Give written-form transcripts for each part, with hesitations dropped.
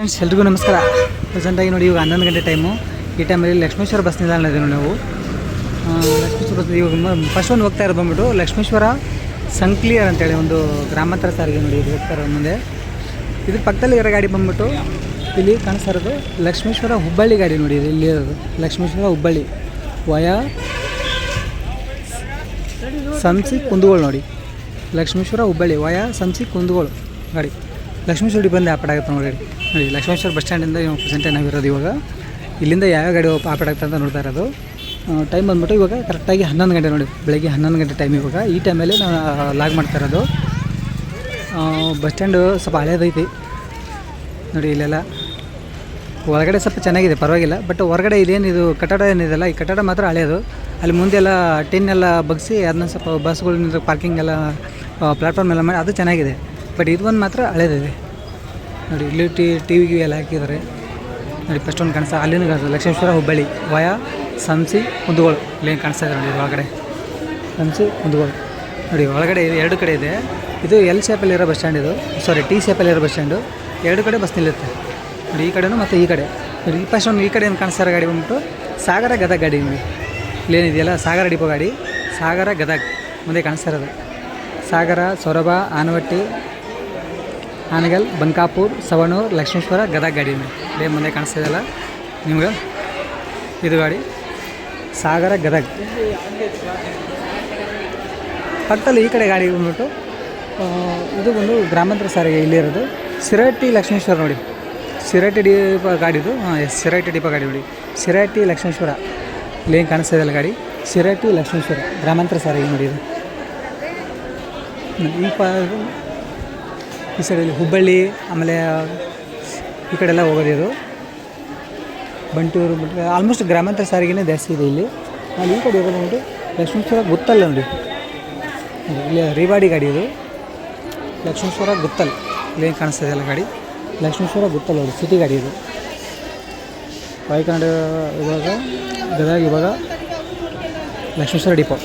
Friends ಎಲ್ರಿಗೂ ನಮಸ್ಕಾರ. ಪ್ರೆಸೆಂಟಾಗಿ ನೋಡಿ ಇವಾಗ 11 ಗಂಟೆ ಟೈಮು. ಈ ಟೈಮಲ್ಲಿ ಲಕ್ಷ್ಮೇಶ್ವರ ಬಸ್ ನಿಲ್ದಾಣ ಇದೆ ನಾವು. ಲಕ್ಷ್ಮೇಶ್ವರ ಬಸ್ ಇವಾಗ ಫಸ್ಟ್ ಒಂದು ಹೋಗ್ತಾ ಇರೋದು ಬಂದ್ಬಿಟ್ಟು ಲಕ್ಷ್ಮೇಶ್ವರ ಸಂಕ್ಲಿಯರ್ ಅಂತೇಳಿ ಒಂದು ಗ್ರಾಮಾಂತರ ಸಾರಿಗೆ ನೋಡಿ ಇದು ಹೋಗ್ತಾ ಇರೋದು ಮುಂದೆ. ಇದ್ರ ಪಕ್ಕದಲ್ಲಿ ಇರೋ ಗಾಡಿ ಬಂದ್ಬಿಟ್ಟು ಇಲ್ಲಿ ಕಾಣಿಸ್ತಾ ಇರೋದು ಲಕ್ಷ್ಮೇಶ್ವರ ಹುಬ್ಬಳ್ಳಿ ಗಾಡಿ ನೋಡಿ. ಇಲ್ಲಿ ಇರೋದು ಲಕ್ಷ್ಮೇಶ್ವರ ಹುಬ್ಬಳ್ಳಿ ವಯಾ ಸಂಸಿ ಕುಂದಗೋಳು ನೋಡಿ. ಲಕ್ಷ್ಮೇಶ್ವರ ಹುಬ್ಬಳ್ಳಿ ವಯಾ ಸಂಸಿ ಕುಂದಗೋಳು ಗಾಡಿ. ಲಕ್ಷ್ಮೇಶ್ವರ ಬಂದು ಆಪೇಟ್ ಆಗುತ್ತೆ ನೋಡಿ. ಲಕ್ಷ್ಮೇಶ್ವರ ಬಸ್ ಸ್ಟ್ಯಾಂಡಿಂದ ಪ್ರೆಸೆಂಟಾಗಿ ನಾವಿರೋದು ಇವಾಗ. ಇಲ್ಲಿಂದ ಯಾವ ಗಾಡಿ ಆಪೇಟ್ ಆಗುತ್ತೆ ಅಂತ ನೋಡ್ತಾ ಇರೋದು. ಟೈಮ್ ಬಂದ್ಬಿಟ್ಟು ಇವಾಗ ಕರೆಕ್ಟಾಗಿ 11 ಗಂಟೆ ನೋಡಿ. ಬೆಳಗ್ಗೆ 11 ಗಂಟೆ ಟೈಮ್ ಇವಾಗ. ಈ ಟೈಮಲ್ಲಿ ನಾವು ಲಾಗ್ ಮಾಡ್ತಾ ಇರೋದು. ಬಸ್ ಸ್ಟ್ಯಾಂಡು ಸ್ವಲ್ಪ ಹಳೇದೈತಿ ನೋಡಿ. ಇಲ್ಲೆಲ್ಲ ಒಳಗಡೆ ಸ್ವಲ್ಪ ಚೆನ್ನಾಗಿದೆ, ಪರವಾಗಿಲ್ಲ. ಬಟ್ ಹೊರಗಡೆ ಇದೇನಿದು ಕಟ್ಟಡ ಏನಿದೆಲ್ಲ, ಈ ಕಟ್ಟಡ ಮಾತ್ರ ಹಳೆಯದು. ಅಲ್ಲಿ ಮುಂದೆಲ್ಲ ಟಿನ್ ಎಲ್ಲ ಬಗ್ಸಿ ಅದನ್ನ ಸ್ವಲ್ಪ ಬಸ್ಗಳಿಂದ ಪಾರ್ಕಿಂಗ್ ಎಲ್ಲ ಪ್ಲ್ಯಾಟ್ಫಾರ್ಮ್ ಎಲ್ಲ ಮಾಡಿ ಅದು ಚೆನ್ನಾಗಿದೆ. ಬಟ್ ಇದು ಒಂದು ಮಾತ್ರ ಹಳೇದಿದೆ ನೋಡಿ. ಇಲ್ಲಿ ಟಿ ವಿ ಎಲ್ಲ ಹಾಕಿದ್ದಾರೆ ನೋಡಿ. ಫಸ್ಟ್ ಒಂದು ಕಾಣಿಸ್ತಾ ಅಲ್ಲಿನ ಕಾಣಿಸ್ತದೆ ಲಕ್ಷ್ಮೇಶ್ವರ ಹುಬ್ಬಳ್ಳಿ ವಯಾ ಸಂಸಿ ಕುಂದಗೋಳು. ಇಲ್ಲೇನು ಕಾಣಿಸ್ತಾ ಇದೆ ನೋಡಿ ಒಳಗಡೆ ಸಂಸಿ ಕುಂದಗೋಳು ನೋಡಿ. ಒಳಗಡೆ ಇದು ಎರಡು ಕಡೆ ಇದೆ. ಇದು ಎಲ್ ಶೇಪಲ್ಲಿರೋ ಬಸ್ ಸ್ಟ್ಯಾಂಡ್, ಇದು ಸಾರಿ ಟಿ ಶೇಪಲ್ಲಿರೋ ಬಸ್ ಸ್ಟ್ಯಾಂಡು. ಎರಡು ಕಡೆ ಬಸ್ ನಿಲ್ಲುತ್ತೆ ನೋಡಿ, ಈ ಕಡೆನೂ ಮತ್ತು ಈ ಕಡೆ ನೋಡಿ. ಈ ಫಸ್ಟ್ ಒಂದು ಈ ಕಡೆ ಏನು ಕಾಣಿಸ್ತಾ ಗಾಡಿ ಬಂದ್ಬಿಟ್ಟು ಸಾಗರ ಗದಗ ಗಾಡಿ ನೋಡಿ. ಇಲ್ಲೇನಿದೆಯಲ್ಲ ಸಾಗರ ಡಿಪೋ ಗಾಡಿ, ಸಾಗರ ಗದಗ ಮುಂದೆ ಕಾಣಿಸ್ತಾ ಇರೋದು. ಸಾಗರ, ಸೊರಬ, ಆನವಟ್ಟಿ, ಆನಗಲ್, ಬಂಕಾಪುರ್, ಸವಣೂರು, ಲಕ್ಷ್ಮೇಶ್ವರ ಗದಗ ಗಾಡಿ ನೋಡಿ. ಇಲ್ಲೇ ಮುಂದೆ ಕಾಣಿಸ್ತಾ ಇದೆಯಲ್ಲ ನಿಮ್ಗೆ ಇದು ಗಾಡಿ ಸಾಗರ ಗದಗ. ಪಕ್ಕದಲ್ಲಿ ಈ ಕಡೆ ಗಾಡಿ ಬಂದ್ಬಿಟ್ಟು ಇದು ಒಂದು ಗ್ರಾಮಾಂತರ ಸಾರಿಗೆ ಇಲ್ಲಿರೋದು ಸಿರಹಟ್ಟಿ ಲಕ್ಷ್ಮೇಶ್ವರ ನೋಡಿ. ಸಿರಹಟ್ಟಿ ಡಿಪೋ ಗಾಡಿದು. ಎಸ್, ಸಿರಹಟ್ಟಿ ಡಿಪೋ ಗಾಡಿ ನೋಡಿ. ಸಿರಹಟ್ಟಿ ಲಕ್ಷ್ಮೇಶ್ವರ ಇಲ್ಲೇನು ಕಾಣಿಸ್ತಾ ಇದೆಯಲ್ಲ ಗಾಡಿ ಸಿರಹಟ್ಟಿ ಲಕ್ಷ್ಮೇಶ್ವರ ಗ್ರಾಮಾಂತರ ಸಾರಿಗೆ ನೋಡಿ. ಇದು ಈ ಸೈಡಲ್ಲಿ ಹುಬ್ಬಳ್ಳಿ, ಆಮೇಲೆ ಈ ಕಡೆ ಎಲ್ಲ ಹೋಗೋದು. ಇದು ಬಂಟೂರು ಬಿಟ್ಟರೆ ಆಲ್ಮೋಸ್ಟ್ ಗ್ರಾಮಾಂತರ ಸಾರಿಗೆನೇ ಜಾಸ್ತಿ ಇದೆ ಇಲ್ಲಿ. ಅಲ್ಲಿ ಈ ಕಡೆ ಹೋಗೋದು ನೋಡಿ ಲಕ್ಷ್ಮೇಶ್ವರ ಗುತ್ತಲ್ ನೋಡಿ. ಇಲ್ಲಿ ರಿವಾಡಿ ಗಾಡಿ ಇದು ಲಕ್ಷ್ಮೇಶ್ವರ ಗುತ್ತಲ್. ಇಲ್ಲೇನು ಕಾಣಿಸ್ತಾ ಇದೆಯಲ್ಲ ಗಾಡಿ ಲಕ್ಷ್ಮೇಶ್ವರ ಗುತ್ತಲ್ ನೋಡಿ, ಸಿಟಿ ಗಾಡಿ ಇದು. ವಾಯುಕನ್ನಡ ಇವಾಗ ಗದಗ, ಇವಾಗ ಲಕ್ಷ್ಮೇಶ್ವರ ಡಿಪೋ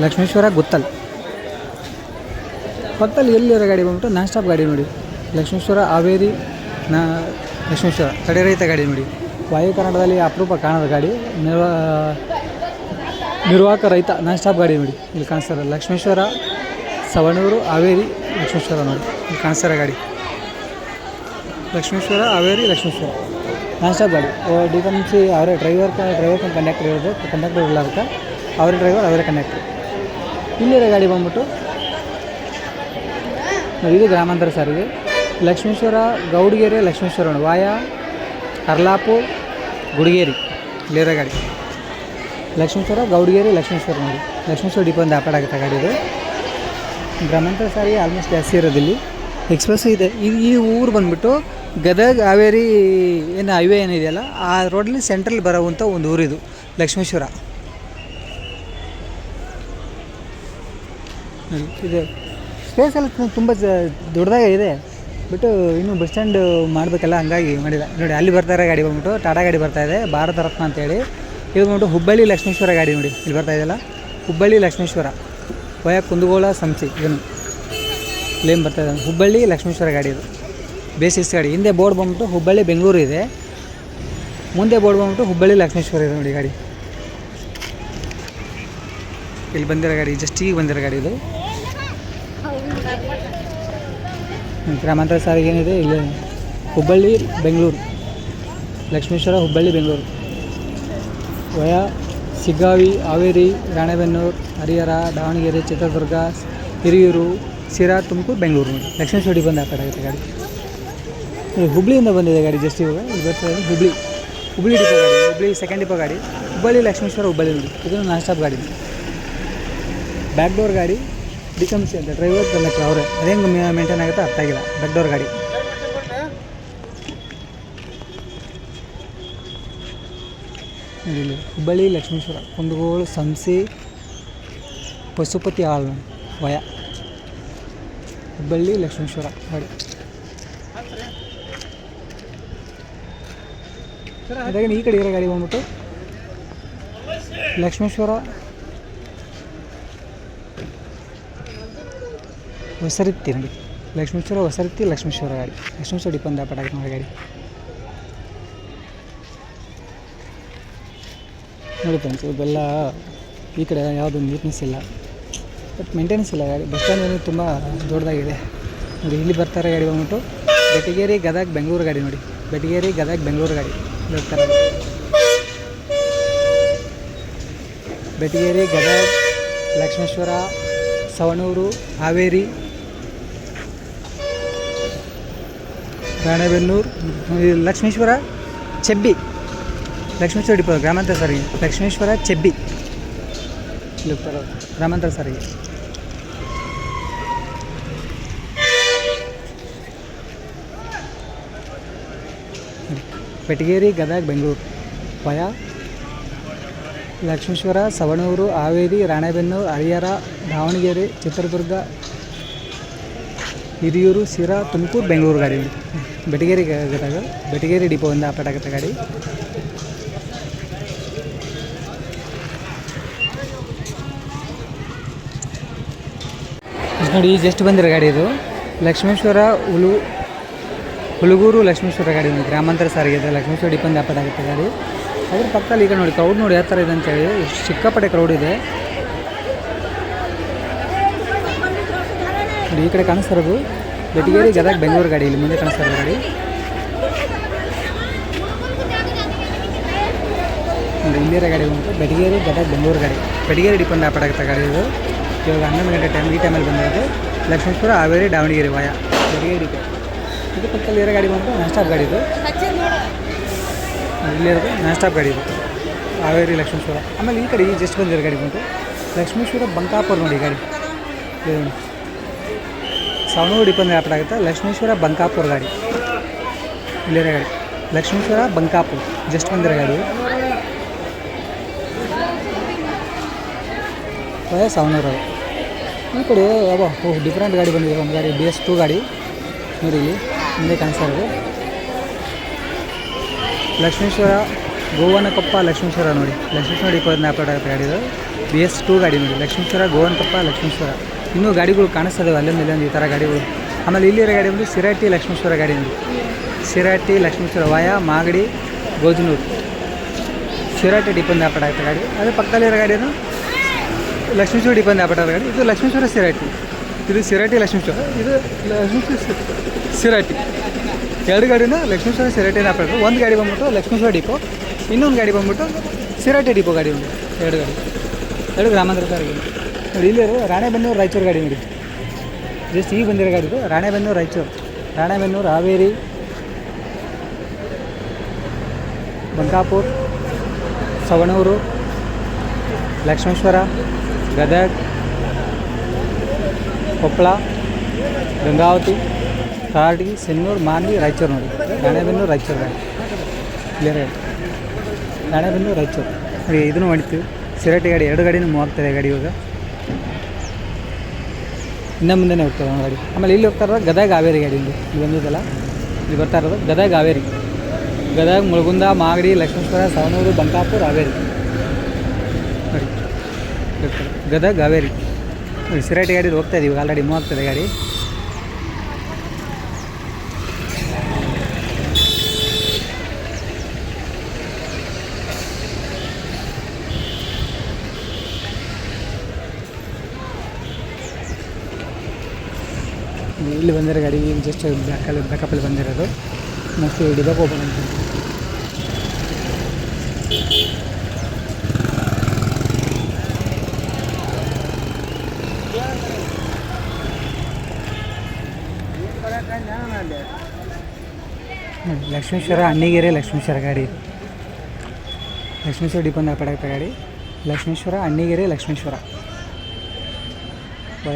ಲಕ್ಷ್ಮೇಶ್ವರ ಗುತ್ತಲ್. ಪಕ್ಕದಲ್ಲಿ ಎಲ್ಲಿರೋ ಗಾಡಿ ಬಂದ್ಬಿಟ್ಟು ನಾನ್ ಸ್ಟಾಪ್ ಗಾಡಿ ನೋಡಿ. ಲಕ್ಷ್ಮೇಶ್ವರ ಹಾವೇರಿ ಲಕ್ಷ್ಮೇಶ್ವರ ತಡೆರಹಿತ ಗಾಡಿ ನೋಡಿ. ವಾಯು ಕನ್ನಡದಲ್ಲಿ ಅಪರೂಪ ಕಾಣದ ಗಾಡಿ. ನಿರ್ವಾಹಕ ರಹಿತ ನಾನ್ ಸ್ಟಾಪ್ ಗಾಡಿ ನೋಡಿ. ಇಲ್ಲಿ ಕಾಣಿಸ್ತಾರೆ ಲಕ್ಷ್ಮೇಶ್ವರ ಸವಣೂರು ಹಾವೇರಿ ಲಕ್ಷ್ಮೇಶ್ವರ ನೋಡಿ. ಇಲ್ಲಿ ಕಾಣಿಸ್ತಾರೆ ಗಾಡಿ ಲಕ್ಷ್ಮೇಶ್ವರ ಹಾವೇರಿ ಲಕ್ಷ್ಮೇಶ್ವರ ನಾನ್ ಸ್ಟಾಪ್ ಗಾಡಿ. ಡಿಫೆನ್ಸಿ ಅವರೇ ಡ್ರೈವರ್ ಕಂಡಕ್ಟರ್ ಇರೋದು. ಕಂಡಕ್ಟರ್ ಇಲ್ಲ ಅದಕ್ಕೆ, ಅವರೇ ಡ್ರೈವರ್ ಅವರೇ ಕಂಡಕ್ಟರ್. ಇಲ್ಲಿರೋ ಗಾಡಿ ಬಂದ್ಬಿಟ್ಟು ಇದು ಗ್ರಾಮಾಂತರ ಸಾರಿಗೆ ಲಕ್ಷ್ಮೇಶ್ವರ ಗೌಡಗೆರೆ ಲಕ್ಷ್ಮೇಶ್ವರ ನೋಡಿ. ವಾಯಾ ಅರ್ಲಾಪುರ್ ಗುಡಿಗೇರಿ ಇಲ್ಲಿರೋ ಗಾಡಿ ಲಕ್ಷ್ಮೇಶ್ವರ ಗೌಡಗೆರೆ ಲಕ್ಷ್ಮೇಶ್ವರ ನೋಡಿ. ಲಕ್ಷ್ಮೇಶ್ವರ ಡಿಪೋ ಒಂದು ಆಪೇಟ್ ಆಗುತ್ತೆ ಗಾಡಿ. ಇದು ಗ್ರಾಮಾಂತರ ಸಾರಿಗೆ ಆಲ್ಮೋಸ್ಟ್ ಜಾಸ್ತಿ ಇರೋದಿಲ್ಲಿ. ಎಕ್ಸ್ಪ್ರೆಸ್ ಇದೆ. ಈ ಊರು ಬಂದುಬಿಟ್ಟು ಗದಗ ಹಾವೇರಿ ಏನು ಹೈವೇ ಏನಿದೆಯಲ್ಲ ಆ ರೋಡಲ್ಲಿ ಸೆಂಟ್ರಲ್ಲಿ ಬರೋವಂಥ ಒಂದು ಊರಿದು ಲಕ್ಷ್ಮೇಶ್ವರ. ಇದು ಸ್ಪೇಸ್ ಎಲ್ಲ ತುಂಬ ದೊಡ್ಡದಾಗೆ ಇದೆ. ಬಟ್ ಇನ್ನೂ ಬಸ್ ಸ್ಟ್ಯಾಂಡ್ ಮಾಡಬೇಕಲ್ಲ, ಹಂಗಾಗಿ ಮಾಡಿಲ್ಲ ನೋಡಿ. ಅಲ್ಲಿ ಬರ್ತಾರೆ ಗಾಡಿ ಬಂದ್ಬಿಟ್ಟು ಟಾಟಾ ಗಾಡಿ ಬರ್ತಾಯಿದೆ ಭಾರತ ರತ್ನ ಅಂತೇಳಿ. ಇದು ಬಂದ್ಬಿಟ್ಟು ಹುಬ್ಬಳ್ಳಿ ಲಕ್ಷ್ಮೇಶ್ವರ ಗಾಡಿ ನೋಡಿ. ಇಲ್ಲಿ ಬರ್ತಾ ಇದೆಯಲ್ಲ ಹುಬ್ಬಳ್ಳಿ ಲಕ್ಷ್ಮೇಶ್ವರ ವಯಾ ಕುಂದಗೋಳ ಸಂಸಿ. ಇದನ್ನು ಇಲ್ಲೇನು ಬರ್ತಾಯಿದೆ ಹುಬ್ಬಳ್ಳಿ ಲಕ್ಷ್ಮೇಶ್ವರ ಗಾಡಿ. ಇದು ಬೇಸಿಸ್ ಗಾಡಿ. ಹಿಂದೆ ಬೋರ್ಡ್ ಬಂದ್ಬಿಟ್ಟು ಹುಬ್ಬಳ್ಳಿ ಬೆಂಗಳೂರು ಇದೆ, ಮುಂದೆ ಬೋರ್ಡ್ ಬಂದ್ಬಿಟ್ಟು ಹುಬ್ಬಳ್ಳಿ ಲಕ್ಷ್ಮೇಶ್ವರ ಇದೆ ನೋಡಿ ಗಾಡಿ. ಇಲ್ಲಿ ಬಂದಿರೋ ಗಾಡಿ ಜಸ್ಟ್ ಈಗ ಬಂದಿರೋ ಗಾಡಿ ಇದು. ಗ್ರಾಮಾಂತರ ಸಾರಿಗೆ ಏನಿದೆ ಇಲ್ಲಿ ಹುಬ್ಬಳ್ಳಿ ಬೆಂಗಳೂರು ಲಕ್ಷ್ಮೇಶ್ವರ ಹುಬ್ಬಳ್ಳಿ ಬೆಂಗಳೂರು ವಯಾ ಸಿಗ್ಗಾವಿ ಹಾವೇರಿ ರಾಣೆಬೆನ್ನೂರು ಹರಿಹರ ದಾವಣಗೆರೆ ಚಿತ್ರದುರ್ಗ ಹಿರಿಯೂರು ಸಿರಾ ತುಮಕೂರು ಬೆಂಗಳೂರು ನೋಡಿ. ಲಕ್ಷ್ಮೇಶ್ವರ ಡಿ ಬಂದು ಆಗುತ್ತೆ ಗಾಡಿ. ಹುಬ್ಬಳ್ಳಿಯಿಂದ ಬಂದಿದೆ ಗಾಡಿ ಜಸ್ಟ್ ಇವಾಗ. ಇಲ್ಲಿ ಬರ್ತಾ ಇದೆ ಹುಬ್ಬಳ್ಳಿ ಡಿಪೋ ಗಾಡಿ. ಹುಬ್ಬಳ್ಳಿ ಸೆಕೆಂಡ್ ಡಿಪೋ ಗಾಡಿ ಹುಬ್ಬಳ್ಳಿ ಲಕ್ಷ್ಮೇಶ್ವರ ಹುಬ್ಬಳ್ಳಿ ನೋಡಿ. ಇದನ್ನು ನಾನ್ ಸ್ಟಾಪ್ ಗಾಡಿ. ಬ್ಯಾಕ್ ಡೋರ್ ಗಾಡಿ ಡಿಕಮ್ಸಿ ಅಂತ ಡ್ರೈವರ್ ಕಂಡಕ್ಟರ್ ಅವರೇ. ಅದೇಂಗೆ ಮೇಂಟೈನ್ ಆಗುತ್ತೆ ಅರ್ಥ ಆಗಿಲ್ಲ. ಬ್ಯಾಕ್ ಡೋರ್ ಗಾಡಿ ಇಲ್ಲಿ ಹುಬ್ಬಳ್ಳಿ ಲಕ್ಷ್ಮೇಶ್ವರ ಕುಂದಗೋಳು ಸಂಸಿ ಪಶುಪತಿ ಹಾಲ್ ವಯಾ ಹುಬ್ಬಳ್ಳಿ ಲಕ್ಷ್ಮೇಶ್ವರ ಗಾಡಿ. ಅದಾಗಿ ಈ ಕಡೆ ಇರೋ ಗಾಡಿ ಬಂದ್ಬಿಟ್ಟು ಲಕ್ಷ್ಮೇಶ್ವರ ಹೊಸರಿತ್ತಿ ನೋಡಿ. ಲಕ್ಷ್ಮೇಶ್ವರ ಹೊಸರಿತ್ತಿ ಲಕ್ಷ್ಮೇಶ್ವರ ಗಾಡಿ. ಲಕ್ಷ್ಮೇಶ್ವರ ಡಿಪೋ ಆಪೇಟ್ ಆಗುತ್ತೆ ನೋಡಿ ಗಾಡಿ. ನೋಡಿ ಫ್ರೆಂಡ್ಸ್, ಇದೆಲ್ಲ ಈ ಕಡೆ ಯಾವುದು ನೀಟ್ನೆಸ್ ಇಲ್ಲ, ಬಟ್ ಮೇಂಟೆನೆನ್ಸ್ ಇಲ್ಲ ಗಾಡಿ. ಬಸ್ ಸ್ಟ್ಯಾಂಡ್ ಏನು ತುಂಬ ದೊಡ್ಡದಾಗಿದೆ ನೋಡಿ. ಇಲ್ಲಿ ಬರ್ತಾರೆ ಗಾಡಿ ಬಂದ್ಬಿಟ್ಟು ಬೆಟಗೇರಿ ಗದಗ ಬೆಂಗಳೂರು ಗಾಡಿ ನೋಡಿ. ಬೆಟಗೇರಿ ಗದಗ ಬೆಂಗಳೂರು ಗಾಡಿ ಬರ್ತಾರೆ. ಬೆಟಗೇರಿ ಗದಗ ಲಕ್ಷ್ಮೇಶ್ವರ ಸವಣೂರು ಹಾವೇರಿ ರಾಣೆಬೆನ್ನೂರು ಲಕ್ಷ್ಮೇಶ್ವರ ಚೆಬ್ಬಿ. ಲಕ್ಷ್ಮೇಶ್ವರ ಡಿಪೋ ಗ್ರಾಮಾಂತರ ಸಾರಿಗೆ. ಲಕ್ಷ್ಮೇಶ್ವರ ಚೆಬ್ಬಿ ಗ್ರಾಮಾಂತರ ಸಾರಿಗೆ. ಬೆಟಗೇರಿ ಗದಗ ಬೆಂಗಳೂರು ವಯ ಲಕ್ಷ್ಮೇಶ್ವರ ಸವಣೂರು ಹಾವೇರಿ ರಾಣೆಬೆನ್ನೂರು ಹರಿಹರ ದಾವಣಗೆರೆ ಚಿತ್ರದುರ್ಗ ಹಿರಿಯೂರು ಸಿರಾ ತುಮಕೂರು ಬೆಂಗಳೂರು ಗಾಡಿ. ಬೆಟಗೇರಿ ಗದಗ ಬೆಟಗೇರಿ ಡಿಪೋಯಿಂದ ಆಪರೇಟ್ ಆಗುತ್ತೆ ಗಾಡಿ. ನೋಡಿ ಜಸ್ಟ್ ಬಂದಿರೋ ಗಾಡಿ ಇದು. ಲಕ್ಷ್ಮೇಶ್ವರ ಹುಲಗೂರು ಲಕ್ಷ್ಮೇಶ್ವರ ಗಾಡಿ ನೋಡಿ. ಗ್ರಾಮಾಂತರ ಸಾರಿಗೆ ಇದೆ. ಲಕ್ಷ್ಮೇಶ್ವರ ಡಿಪೋಯಿಂದ ಆಪರೇಟ್ ಆಗುತ್ತೆ ಗಾಡಿ. ಅದ್ರ ಪಕ್ಕದಲ್ಲಿ ಈಗ ನೋಡಿ ಕ್ರೌಡ್ ನೋಡಿ ಯಾವ ಥರ ಇದೆ ಅಂತೇಳಿ. ಸಿಕ್ಕಾಪಟ್ಟೆ ಕ್ರೌಡ್ ಇದೆ ನೋಡಿ. ಈ ಕಡೆ ಕಾಣಿಸ್ತಿರೋದು ಬೆಟಗೇರಿ ಗದಗ ಬೆಂಗಳೂರು ಗಾಡಿ. ಇಲ್ಲಿ ಮುಂದೆ ಕಾಣಿಸ್ತಿರೋ ಗಾಡಿ ನೋಡಿ. ಇಲ್ಲಿರೋ ಗಾಡಿ ಬಂದು ಬೆಟಗೇರಿ ಗದಗ ಬೆಂಗಳೂರು ಗಾಡಿ. ಬೆಟಗೇರಿ ಡಿಪೋಯಿಂದ ಆಪರೇಟ್ ಆಗುತ್ತೆ ಗಾಡಿ ಇದು. ಇವಾಗ 11 ಗಂಟೆ ಟೈಮ್, ಈ ಟೈಮಲ್ಲಿ ಬಂದಿರೋದು. ಲಕ್ಷ್ಮೇಶ್ವರ ಹಾವೇರಿ ದಾವಣಗೆರೆ ವಯ ಬೆಟಗೇರಿ ಡಿಪೋ. ಇದು ಪಕ್ಕದಲ್ಲಿ ಇರೋ ಗಾಡಿ ಬಂದು ನಾನ್ ಸ್ಟಾಪ್ ಗಾಡಿ ಇದು. ಇಲ್ಲಿರೋದು ನಾನ್ ಸ್ಟಾಪ್ ಗಾಡಿ ಇದು ಹಾವೇರಿ ಲಕ್ಷ್ಮೇಶ್ವರ. ಆಮೇಲೆ ಈ ಕಡೆ ಜಸ್ಟ್ ಬಂದಿರೋ ಗಾಡಿ ಬಂದು ಲಕ್ಷ್ಮೇಶ್ವರ ಬಂಕಾಪುರ ನೋಡಿ ಗಾಡಿ. ಸವಣೂರು ಡಿಪೋಯಿಂದ ಆಪರೇಟ್ ಆಗುತ್ತೆ. ಲಕ್ಷ್ಮೇಶ್ವರ ಬಂಕಾಪುರ ಗಾಡಿ. ಇಲ್ಲಿರೋ ಗಾಡಿ ಲಕ್ಷ್ಮೇಶ್ವರ ಬಂಕಾಪುರ ಜಸ್ಟ್ ಬಂದಿರೋ ಗಾಡಿ ವಯ ಸವಣೂರು. ಈ ಕಡೆ ಡಿಫ್ರೆಂಟ್ ಗಾಡಿ ಬಂದಿದೆ. ಒಂದು ಗಾಡಿ BS2 ಗಾಡಿ ನೋಡಿ. ಇಲ್ಲಿ ಮುಂದೆ ಕಾಣಿಸ್ತಾ ಇರೋದು ಲಕ್ಷ್ಮೇಶ್ವರ ಗೋವನಕೊಪ್ಪ ಲಕ್ಷ್ಮೇಶ್ವರ ನೋಡಿ. ಲಕ್ಷ್ಮೇಶ್ವರ ಡಿಪೋದಿಂದ ಆಪರೇಟ್ ಆಗುತ್ತೆ ಗಾಡಿ ಇದು. BS2 ಗಾಡಿ ನೋಡಿ. ಲಕ್ಷ್ಮೇಶ್ವರ ಗೋವನಕೊಪ್ಪ ಲಕ್ಷ್ಮೇಶ್ವರ. ಇನ್ನೂ ಗಾಡಿಗಳು ಕಾಣಿಸ್ತದೆ ಅಲ್ಲೊಂದು ಇಲ್ಲೊಂದು ಈ ಥರ ಗಾಡಿಗಳು. ಆಮೇಲೆ ಇಲ್ಲಿರೋ ಗಾಡಿ ಬಂದು ಸಿರಾಟಿ ಲಕ್ಷ್ಮೇಶ್ವರ ಗಾಡಿ ನೋಡಿ. ಸಿರಾಟಿ ಲಕ್ಷ್ಮೇಶ್ವರ ವಯ ಮಾಗಡಿ ಗೋಜನೂರು. ಸಿರಾಟಿ ಡಿಪೋದಿಂದ ಆಪರೇಟ್ ಆಗುತ್ತೆ ಗಾಡಿ. ಅದೇ ಪಕ್ಕದಲ್ಲಿರೋ ಗಾಡಿಯನ್ನು ಲಕ್ಷ್ಮೇಶ್ವರ ಡಿಪೋದಿಂದ ಆಪರೇಟ್ ಆಗೋ ಗಾಡಿ. ಇದು ಲಕ್ಷ್ಮೇಶ್ವರ ಸಿರಾಟಿ. ಇದು ಸಿರಾಟಿ ಲಕ್ಷ್ಮೇಶ್ವರ. ಇದು ಲಕ್ಷ್ಮೇಶ್ವರ ಸಿರಾಟಿ. ಎರಡು ಗಾಡಿನ ಲಕ್ಷ್ಮೇಶ್ವರ ಸಿರಾಟಿನ ಆಪರೇಟ್. ಒಂದು ಗಾಡಿ ಬಂದ್ಬಿಟ್ಟು ಲಕ್ಷ್ಮೇಶ್ವರ ಡಿಪೋ, ಇನ್ನೊಂದು ಗಾಡಿ ಬಂದ್ಬಿಟ್ಟು ಸಿರಾಟಿ ಡಿಪೋ ಗಾಡಿ ಉಂಟು. ಎರಡು ಗ್ರಾಮಾಂತರ ಸಾರಿಗೆ ನೋಡಿ. ಇಲ್ಲಿ ರಾಣೆಬೆನ್ನೂರು ರಾಯಚೂರು ಗಾಡಿ ನೋಡಿ. ಜಸ್ಟ್ ಈಗ ಬಂದಿರೋ ಗಾಡಿ ಇದು. ರಾಣೆಬೆನ್ನೂರು ರಾಯಚೂರು, ರಾಣೆಬೆನ್ನೂರು ಹಾವೇರಿ ಬಂಕಾಪುರ ಸವಣೂರು ಲಕ್ಷ್ಮೇಶ್ವರ ಗದಗ ಕೊಪ್ಪಳ ಗಂಗಾವತಿ ಕಾರಟಗಿ ಸಿನ್ನೂರು ಮಾನ್ವಿ ರಾಯಚೂರು ನೋಡಿ. ರಾಣೆಬೆನ್ನೂರು ರಾಯಚೂರು ಗಾಡಿ. ಇಲ್ಲೇ ರಾಣೆಬೆನ್ನೂರು ರಾಯಚೂರು ನೋಡಿ. ಇದನ್ನು ಹೊಡಿತೀವಿ. ಸಿರಾಟಿ ಗಾಡಿ ಎರಡು ಗಾಡಿನೂ ಮೂವ್ ಆಗ್ತದೆ ಗಾಡಿ ಇವಾಗ. ಇನ್ನು ಮುಂದೆನೇ ಹೋಗ್ತದೆ ಗಾಡಿ. ಆಮೇಲೆ ಇಲ್ಲಿ ಹೋಗ್ತಾ ಇರೋದು ಗದಗ ಹಾವೇರಿ ಗಾಡಿ. ಇಲ್ಲಿ ಬಂದಿದ್ದಲ್ಲ, ಇಲ್ಲಿ ಬರ್ತಾ ಇರೋದು ಗದಗ ಹಾವೇರಿ. ಗದಗ ಮುಳಗುಂದ ಮಾಗಡಿ ಲಕ್ಷ್ಮೇಶ್ವರ ಸವಣೂರು ಬಂಕಾಪುರ ಹಾವೇರಿ ನೋಡಿ. ಗದಗ ಹಾವೇರಿ ನೋಡಿ. ಸಿರಾಟಿ ಗಾಡಿ ಹೋಗ್ತಾ ಇದೀವಿ. ಆಲ್ರೆಡಿ ಮೂವ್ ಆಗ್ತದೆ ಗಾಡಿ. ಇಲ್ಲಿ ಬಂದಿರೋ ಗಾಡಿ ಈಗ ಜಸ್ಟ್ ಬ್ಯಾಕಪ್ಪಲ್ಲಿ ಬಂದಿರೋದು. ಮೋಸ್ಟ್ಲಿ ಡಿಬಾಕ್ ಓಪನ್ ಅಂತ ಲಕ್ಷ್ಮೇಶ್ವರ ಅಣ್ಣಿಗೆರೆ ಲಕ್ಷ್ಮೇಶ್ವರ ಗಾಡಿ. ಲಕ್ಷ್ಮೇಶ್ವರ ಡಿಪೋಯಿಂದ ಆಪರೇಟ್ ಗಾಡಿ. ಲಕ್ಷ್ಮೇಶ್ವರ ಅಣ್ಣಿಗೆರೆ ಲಕ್ಷ್ಮೇಶ್ವರ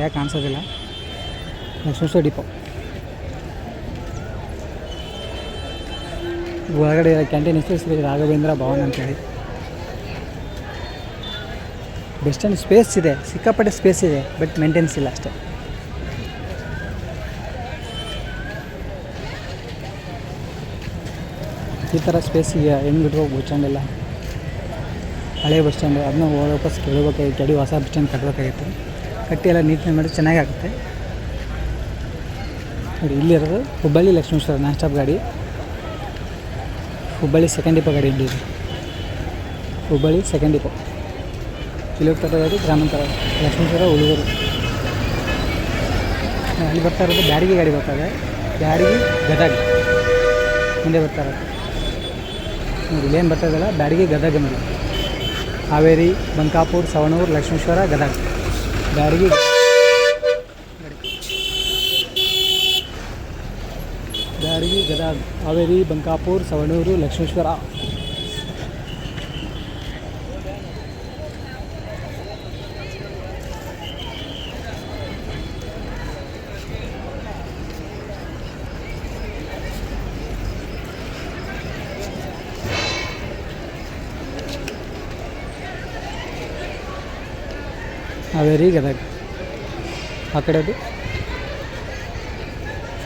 ಯಾಕೆ ಕಾಣಿಸೋದಿಲ್ಲ. ಲಕ್ಷ್ಮೇಶ್ವರ ಡಿಪೋ ಒಳಗಡೆ ಕ್ಯಾಂಟೀನ್ ಹೆಸರು ರಾಘವೇಂದ್ರ ಭವನ್ ಅಂತೇಳಿ. ಬಸ್ ಸ್ಟ್ಯಾಂಡ್ ಸ್ಪೇಸ್ ಇದೆ, ಸಿಕ್ಕಾಪಟ್ಟೆ ಸ್ಪೇಸ್ ಇದೆ, ಬಟ್ ಮೇಂಟೆನ್ಸ್ ಇಲ್ಲ ಅಷ್ಟೇ. ಈ ಥರ ಸ್ಪೇಸಿಗೆ ಹೆಂಗೆ ಬಿಟ್ಬೇಕು ಬಸ್ ಸ್ಟ್ಯಾಂಡ್ ಎಲ್ಲ. ಹಳೆ ಬಸ್ ಸ್ಟ್ಯಾಂಡ್ ಅದನ್ನ ವಾಪಸ್ ಕೇಳಬೇಕಾಗಿತ್ತು. ಕೆಡಿ ಹೊಸ ಬಸ್ ಸ್ಟ್ಯಾಂಡ್ ಕಟ್ಟಬೇಕಾಗಿತ್ತು. ಕಟ್ಟಿ ಎಲ್ಲ ನೀಟ್ನೆಸ್ ಮಾಡಿ ಚೆನ್ನಾಗಾಗುತ್ತೆ ನೋಡಿ. ಇಲ್ಲಿರೋದು ಹುಬ್ಬಳ್ಳಿ ಲಕ್ಷ್ಮೇಶ್ವರ ನಾನ್ ಸ್ಟಾಪ್ ಗಾಡಿ. ಹುಬ್ಬಳ್ಳಿ ಸೆಕೆಂಡ್ ಡಿಪೋ ಗಾಡಿ ಇಲ್ಲಿದೆ. Hubballi second depot. ಇಲ್ಲಿ ಹೋಗ್ತಾ ಗಾಡಿ ಗ್ರಾಮಾಂತರ ಲಕ್ಷ್ಮೇಶ್ವರ ಉಳಿದರು. ಅಲ್ಲಿ ಬರ್ತಾ ಇರೋದು ಬ್ಯಾಡಗಿ ಗಾಡಿ ಬರ್ತಾರೆ, ಬ್ಯಾಡಗಿ ಗದಗ ಮುಂದೆ ಬರ್ತಾ ಇರೋದು ನೋಡಿ. ಇಲ್ಲೇನು ಬರ್ತಾ ಇದಲ್ಲ, ಬ್ಯಾಡಗಿ ಗದಗ ನೋಡಿ. ಹಾವೇರಿ, ಬಂಕಾಪುರ, ಸವಣೂರು, ಲಕ್ಷ್ಮೇಶ್ವರ, ಗದಗ. ಬ್ಯಾಡಗಿ ಬ್ಯಾಡಗಿ ಗದಗ, ಹಾವೇರಿ, ಬಂಕಾಪುರ, ಸವಣೂರು, ಲಕ್ಷ್ಮೇಶ್ವರ. ಹಾವೇರಿ ಗದಗ, ಆ ಕಡೆದು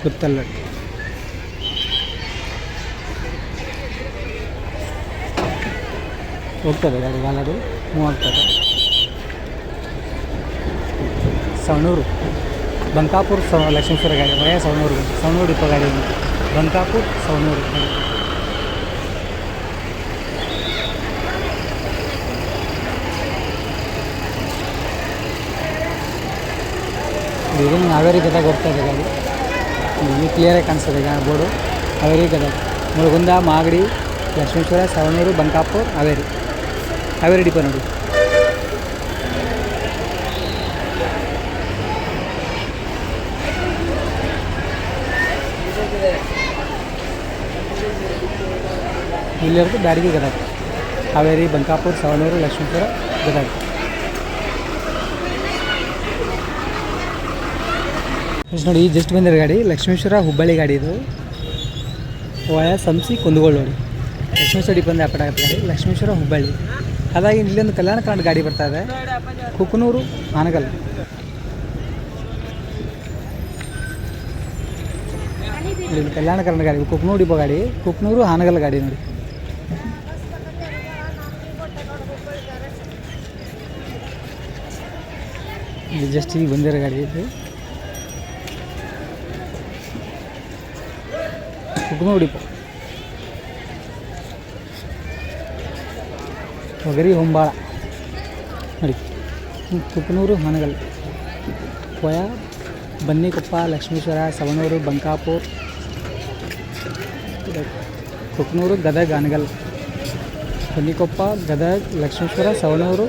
ಗೊತ್ತಲ್ಲ. ಹೋಗ್ತದೆ ಗಾಡಿ, ಗಾಲದು ಮೂವ್ ಆಗ್ತದೆ. ಸವಣೂರು, ಬಂಕಾಪುರ, ಲಕ್ಷ್ಮೇಶ್ವರ ಗಾಡಿ ವಯ ಸವಣೂರು. ಸವಣೂರು ಡಿಪೋ ಗಾಡಿ, ಬಂಕಾಪುರ, ಸವಣೂರು ಗಾಡಿ. ಈಗ ಹಾವೇರಿ ಗದಗ ಹೋಗ್ತಾ ಇದೆ ಗಾಡಿ. ಇಲ್ಲಿ ಕ್ಲಿಯರಾಗಿ ಕಾಣಿಸ್ತದೆ ಈಗ ಬೋರ್ಡು. ಹಾವೇರಿ ಗದಗ, ಮುಳಗುಂದ, ಮಾಗಡಿ, ಲಕ್ಷ್ಮೇಶ್ವರ, ಸವಣೂರು, ಬಂಕಾಪುರ, ಹಾವೇರಿ. ಹಾವೇರಿ ಡಿಪೋ ನೋಡಿ. ಇಲ್ಲಿರೋದು ಬ್ಯಾಡಗಿ ಗದಗ, ಹಾವೇರಿ, ಬಂಕಾಪುರ, ಸವಣೂರು, ಲಕ್ಷ್ಮೇಶ್ವರ, ಗದಗ. ನೋಡಿ ಈ ಜಸ್ಟ್ ಬಂದಿರೋ ಗಾಡಿ ಲಕ್ಷ್ಮೇಶ್ವರ ಹುಬ್ಬಳ್ಳಿ ಗಾಡಿ. ಇದು ವಯ ಸಂಸಿ ಕುಂದಗೋಳ ನೋಡಿ. ಲಕ್ಷ್ಮೇಶ್ವರ ಡಿಪೋ ಬಂದು ಆಪಡ ಆಗುತ್ತೆ ಗಾಡಿ, ಲಕ್ಷ್ಮೇಶ್ವರ ಹುಬ್ಬಳ್ಳಿ. ಅದಾಗಿ ಇಲ್ಲೊಂದು ಕಲ್ಯಾಣ ಕರ್ನಾಟಕ ಗಾಡಿ ಬರ್ತಾ ಇದೆ, ಕುಕನೂರು, ಹಾನಗಲ್. ಇಲ್ಲಿ ಕಲ್ಯಾಣ ಕರ್ನಾಟಕ ಗಾಡಿ, ಕುಕನೂರು ಡಿಪೋ ಗಾಡಿ, ಕುಕನೂರು, ಹಾನಗಲ್ ಗಾಡಿ ನೋಡಿ. ಇಲ್ಲಿ ಜಸ್ಟ್ ಈಗ ಬಂದಿರೋ ಗಾಡಿ ಇದು ಕುಕನೂರು ಡಿಪೋ. ಒಗರಿ ಹೊಂಬಾಳ ನೋಡಿ. ಕುಕನೂರು, ಹಾನಗಲ್, ವಯ ಬನ್ನಿಕೊಪ್ಪ, ಲಕ್ಷ್ಮೇಶ್ವರ, ಸವಣೂರು, ಬಂಕಾಪುರ, ಕುಕನೂರು, ಗದಗ, ಹಾನಗಲ್. ಬನ್ನಿಕೊಪ್ಪ, ಗದಗ, ಲಕ್ಷ್ಮೇಶ್ವರ, ಸವಣೂರು,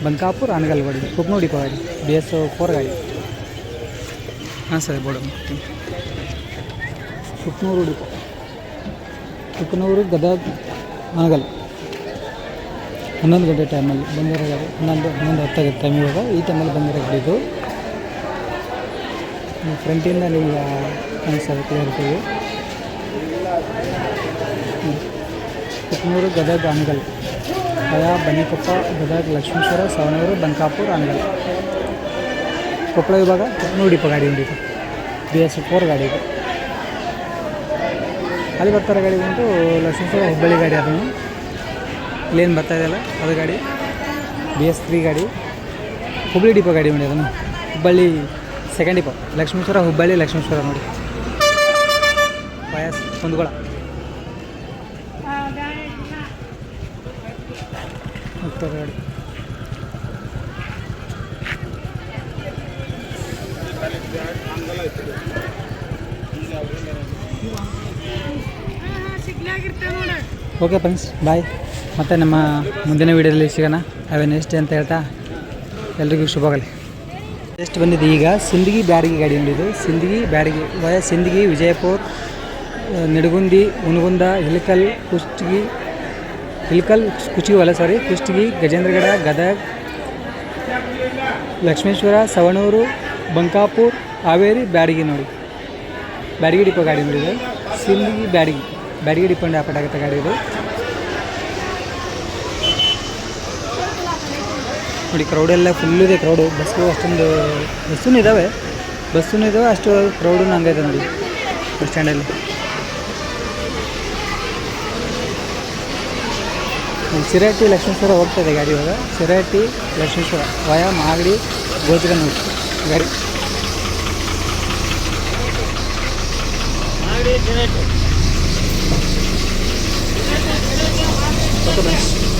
ಬಂಕಾಪುರ, ಹಾನಗಲ್ ಗಾಡಿ. ಕುಕನೂರು ಡಿಪೋ ಗಾಡಿ, BS4 ಗಾಡಿ. ಹಾಂ sir, board Kukanur depot, Kukanur, Gadag, Hanagal. 11 ಗಂಟೆ ಟೈಮಲ್ಲಿ ಬಂದಿರೋ ಗಾಡಿ. 11 ಹೊತ್ತಾಗುತ್ತೆ ಟೈಮ್ ಇವಾಗ. ಈ ಟೈಮಲ್ಲಿ ಬಂದಿರೋ ಗಾಡಿ ಇದು. ಫ್ರಂಟಿಂದ ನಿಮಗೆ ಕಾಣಿಸ್ತದೆ ಕ್ಲಿಯರ್ ಇರ್ತೀವಿ. ಕುಕನೂರು, ಗದಗ, ಹಾನಗಲ್, ವಯ ಬನ್ನಿಕೊಪ್ಪ, ಗದಗ, ಲಕ್ಷ್ಮೇಶ್ವರ, ಸವಣೂರು, ಬಂಕಾಪುರ, ಹಾನಗಲ್. ಕೊಪ್ಪಳ ವಿಭಾಗ ಕುಕನೂರು ಡಿಪೋ ಗಾಡಿ ಹೊಂದಿದೆ, BS4 ಗಾಡಿ ಇದು. ಅಲ್ಲಿ ಬರ್ತಾರೋ ಗಾಡಿ ಬಂದು ಲಕ್ಷ್ಮೇಶ್ವರ ಹುಬ್ಬಳ್ಳಿ ಗಾಡಿ. ಅದನ್ನು ಇಲ್ಲೇನು ಬರ್ತಾ ಇದೆಯಲ್ಲ ಅದು ಗಾಡಿ BS3 ಗಾಡಿ, ಹುಬ್ಬಳ್ಳಿ ಡಿಪೋ ಗಾಡಿ ನೋಡಿ. ಅದನ್ನು ಹುಬ್ಬಳ್ಳಿ ಸೆಕೆಂಡ್ ಡಿಪೋ, ಲಕ್ಷ್ಮೇಶ್ವರ ಹುಬ್ಬಳ್ಳಿ ಲಕ್ಷ್ಮೇಶ್ವರ ನೋಡಿ. ವಯಸ್ ಕುಂದಗೋಳ ಹೋಗ್ತಾರೆ ಗಾಡಿ. ಓಕೆ ಫ್ರೆಂಡ್ಸ್, ಬಾಯ್. ಮತ್ತು ನಮ್ಮ ಮುಂದಿನ ವೀಡಿಯೋದಲ್ಲಿ ಸಿಗೋಣ. ಹ್ಯಾವ್ ಎ ನೈಸ್ ಡೇ ಅಂತ ಹೇಳ್ತಾ ಎಲ್ರಿಗೂ ಶುಭವಾಗಲಿ. ಎಷ್ಟು ಬಂದಿದೆ ಈಗ ಸಿಂದಗಿ ಬ್ಯಾಡಗಿ ಗಾಡಿ ಹೊಂದಿದ್ದು. ಸಿಂದಗಿ ಬ್ಯಾಡಗಿ ವಯ ಸಿಂದಗಿ, ವಿಜಯಪುರ, ನಿಡಗುಂದಿ, ಹುನಗುಂದ, ಹಿಲಕಲ್, ಕುಷ್ಟಗಿ, ಕುಷ್ಟಗಿ, ಗಜೇಂದ್ರಗಡ, ಗದಗ, ಲಕ್ಷ್ಮೇಶ್ವರ, ಸವಣೂರು, ಬಂಕಾಪುರ, ಹಾವೇರಿ, ಬ್ಯಾಡಗಿ ನೋಡಿ. ಬ್ಯಾಡಗಿ ಡಿಪೋ ಗಾಡಿ ನೋಡಿದೆ. ಸಿಂದಗಿ ಬ್ಯಾಡಗಿ ಡಿಪೋ ಆಪಟ್ ಆಗುತ್ತೆ ಗಾಡಿ ಇದು ನೋಡಿ. ಕ್ರೌಡೆಲ್ಲ ಫುಲ್ ಇದೆ, ಕ್ರೌಡು. ಬಸ್ಸು ಅಷ್ಟೊಂದು ಬಸ್ಸೂ ಇದ್ದಾವೆ, ಅಷ್ಟು ಕ್ರೌಡು ಹಂಗೈತೆ ನೋಡಿ ಬಸ್ ಸ್ಟ್ಯಾಂಡಲ್ಲಿ. ಶಿರಹಟ್ಟಿ, ಲಕ್ಷ್ಮೇಶ್ವರ ಹೋಗ್ತಾಯಿದೆ ಗಾಡಿ ಇವಾಗ. ಶಿರಹಟ್ಟಿ, ಲಕ್ಷ್ಮೇಶ್ವರ ವಯ ಮಾಗಡಿ, ಗೋಜಗ ನೋಡಿ ಗಾಡಿ. Okay friends.